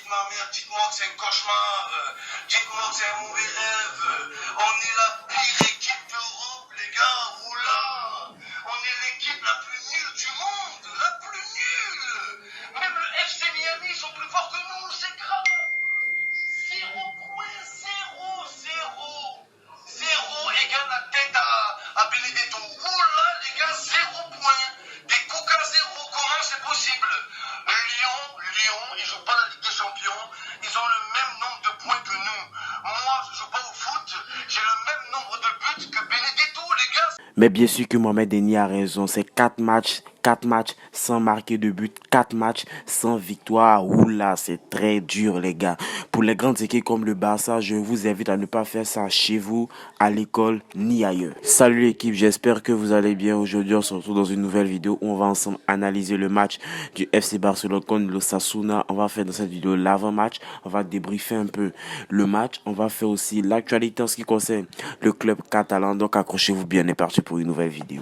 ma mère, dites-moi que c'est un cauchemar. Dites-moi que c'est un mauvais rêve. On est la pire équipe d'Europe, les gars. Oula. On est l'équipe la plus nulle du monde. La plus nulle. Même le FC Miami, ils sont plus forts que nous. C'est grave. 0,0. Égale la tête à Benedetto. Oula, les gars, 0 point. Des Coca 0. Comment c'est possible? Lyon, ils jouent pas la Ligue des Champions. Ils ont le même nombre de points que nous. Moi, je joue pas au foot. J'ai le même nombre de buts que Benedetto, les gars. Mais bien sûr que Mohamed Denis a raison. C'est 4 matchs sans marquer de but, 4 matchs sans victoire. Oula, c'est très dur, les gars. Pour les grandes équipes comme le Barça, je vous invite à ne pas faire ça chez vous, à l'école, ni ailleurs. Salut l'équipe, j'espère que vous allez bien. Aujourd'hui, on se retrouve dans une nouvelle vidéo où on va ensemble analyser le match du FC Barcelone contre l'Osasuna. On va faire dans cette vidéo l'avant-match. On va débriefer un peu le match. On va faire aussi l'actualité en ce qui concerne le club catalan. Donc, accrochez-vous bien, on est parti pour une nouvelle vidéo.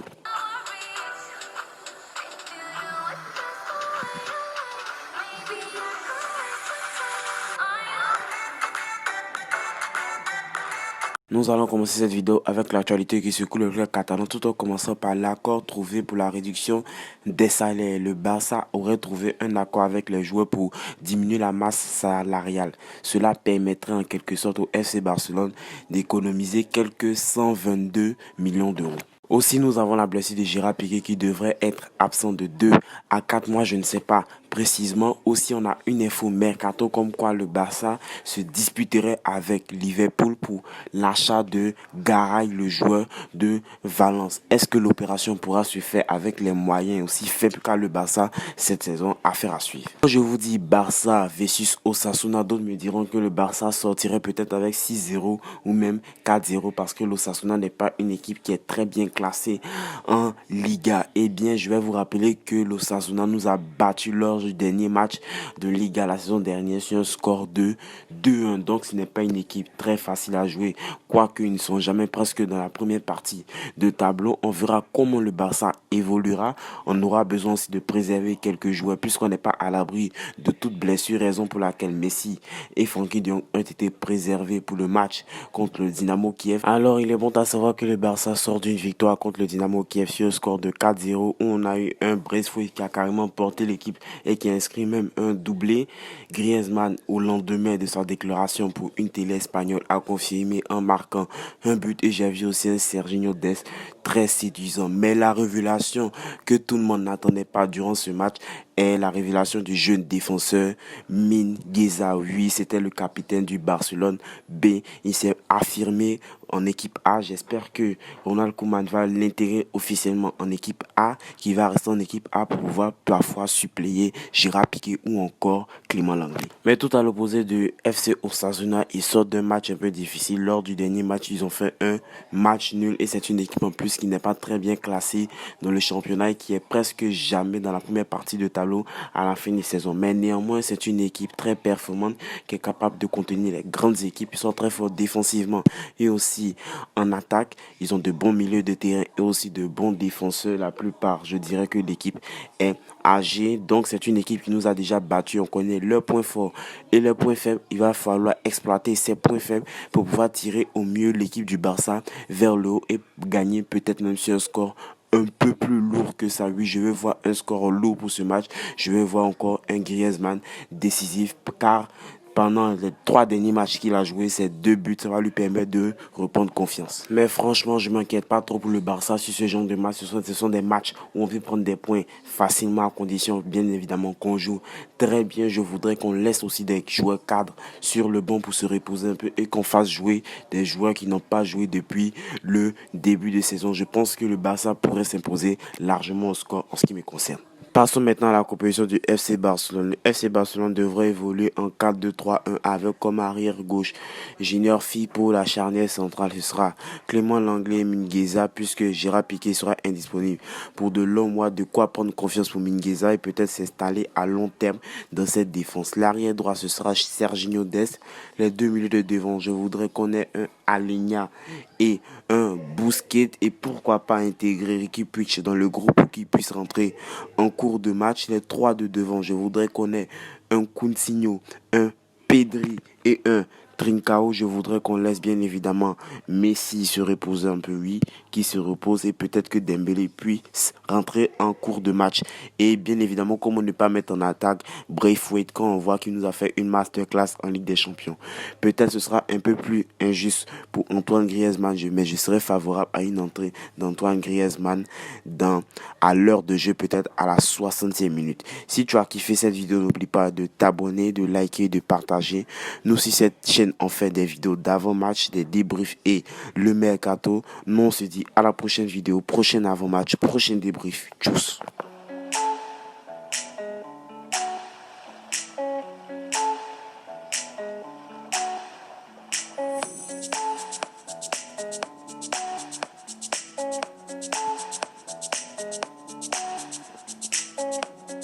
Nous allons commencer cette vidéo avec l'actualité qui secoue le club catalan, tout en commençant par l'accord trouvé pour la réduction des salaires. Le Barça aurait trouvé un accord avec les joueurs pour diminuer la masse salariale. Cela permettrait en quelque sorte au FC Barcelone d'économiser quelques 122 millions d'euros. Aussi, nous avons la blessure de Gérard Piqué qui devrait être absent de 2 à 4 mois, je ne sais pas précisément. Aussi, on a une info mercato comme quoi le Barça se disputerait avec Liverpool pour l'achat de Garay, le joueur de Valence. Est-ce que l'opération pourra se faire avec les moyens aussi faibles qu'a le Barça cette saison? Affaire à suivre. Quand je vous dis Barça versus Osasuna, d'autres me diront que le Barça sortirait peut-être avec 6-0 ou même 4-0 parce que l'Osasuna n'est pas une équipe qui est très bien classée en Liga. Eh bien, je vais vous rappeler que l'Osasuna nous a battu lors du dernier match de Liga la saison dernière sur un score de 2-1. Donc, ce n'est pas une équipe très facile à jouer, quoique ils ne sont jamais presque dans la première partie de tableau. On verra comment le Barça évoluera. On aura besoin aussi de préserver quelques joueurs puisqu'on n'est pas à l'abri de toute blessure, raison pour laquelle Messi et Frenkie de Jong ont été préservés pour le match contre le Dynamo Kiev. Alors, il est bon à savoir que le Barça sort d'une victoire contre le Dynamo Kiev sur un score de 4-0 où on a eu un Braithwaite qui a carrément porté l'équipe et qui a inscrit même un doublé. Griezmann, au lendemain de sa déclaration pour une télé espagnole, a confirmé en marquant un but et j'ai vu aussi un Serginho Dest très séduisant. Mais la révélation que tout le monde n'attendait pas durant ce match est la révélation du jeune défenseur Mingueza. Oui, c'était le capitaine du Barcelone B. Il s'est affirmé en équipe A. J'espère que Ronald Koeman va l'intégrer officiellement en équipe A, qui va rester en équipe A pour pouvoir parfois suppléer Gérard Piqué ou encore Clément Lenglet. Mais tout à l'opposé de FC Osasuna, ils sortent d'un match un peu difficile. Lors du dernier match, ils ont fait un match nul et c'est une équipe en plus qui n'est pas très bien classée dans le championnat et qui est presque jamais dans la première partie de tableau à la fin de saison. Mais néanmoins, c'est une équipe très performante qui est capable de contenir les grandes équipes. Ils sont très forts défensivement et aussi en attaque. Ils ont de bons milieux de terrain et aussi de bons défenseurs. La plupart, je dirais que l'équipe est âgée. Donc, c'est une équipe qui nous a déjà battu. On connaît leurs points forts et leurs points faibles. Il va falloir exploiter ces points faibles pour pouvoir tirer au mieux l'équipe du Barça vers le haut et gagner peut-être même sur un score un peu plus lourd que ça. Oui, je vais voir un score lourd pour ce match. Je vais voir encore un Griezmann décisif car pendant les 3 derniers matchs qu'il a joué, ces 2 buts, ça va lui permettre de reprendre confiance. Mais franchement, je ne m'inquiète pas trop pour le Barça sur ce genre de match. Ce sont des matchs où on veut prendre des points facilement à condition, bien évidemment, qu'on joue très bien. Je voudrais qu'on laisse aussi des joueurs cadres sur le banc pour se reposer un peu et qu'on fasse jouer des joueurs qui n'ont pas joué depuis le début de saison. Je pense que le Barça pourrait s'imposer largement au score en ce qui me concerne. Passons maintenant à la composition du FC Barcelone. Le FC Barcelone devrait évoluer en 4-2-3-1 avec comme arrière gauche Junior Firpo. La charnière centrale, ce sera Clément Lenglet et Mingueza puisque Gérard Piqué sera indisponible pour de longs mois. De quoi prendre confiance pour Mingueza et peut-être s'installer à long terme dans cette défense. L'arrière droit, ce sera Serginho Dest. Les 2 milieux de devant, je voudrais qu'on ait un Alenia et un Busquets et pourquoi pas intégrer Riqui Puig dans le groupe pour qu'il puisse rentrer en cours cours de match, les 3 de devant, je voudrais qu'on ait un Coutinho, un Pedri et un Trincao. Je voudrais qu'on laisse bien évidemment Messi se reposer un peu, oui, qui se repose, et peut-être que Dembélé puisse rentrer en cours de match. Et bien évidemment, comment ne pas mettre en attaque Braithwaite quand on voit qu'il nous a fait une masterclass en Ligue des Champions. Peut-être ce sera un peu plus injuste pour Antoine Griezmann, mais je serais favorable à une entrée d'Antoine Griezmann à l'heure de jeu, peut-être à la 60e minute. Si tu as kiffé cette vidéo, n'oublie pas de t'abonner, de liker, de partager. Nous, si cette chaîne on fait des vidéos d'avant-match, des débriefs et le mercato. Nous, on se dit à la prochaine vidéo, prochain avant-match, prochain débrief. Tchuss.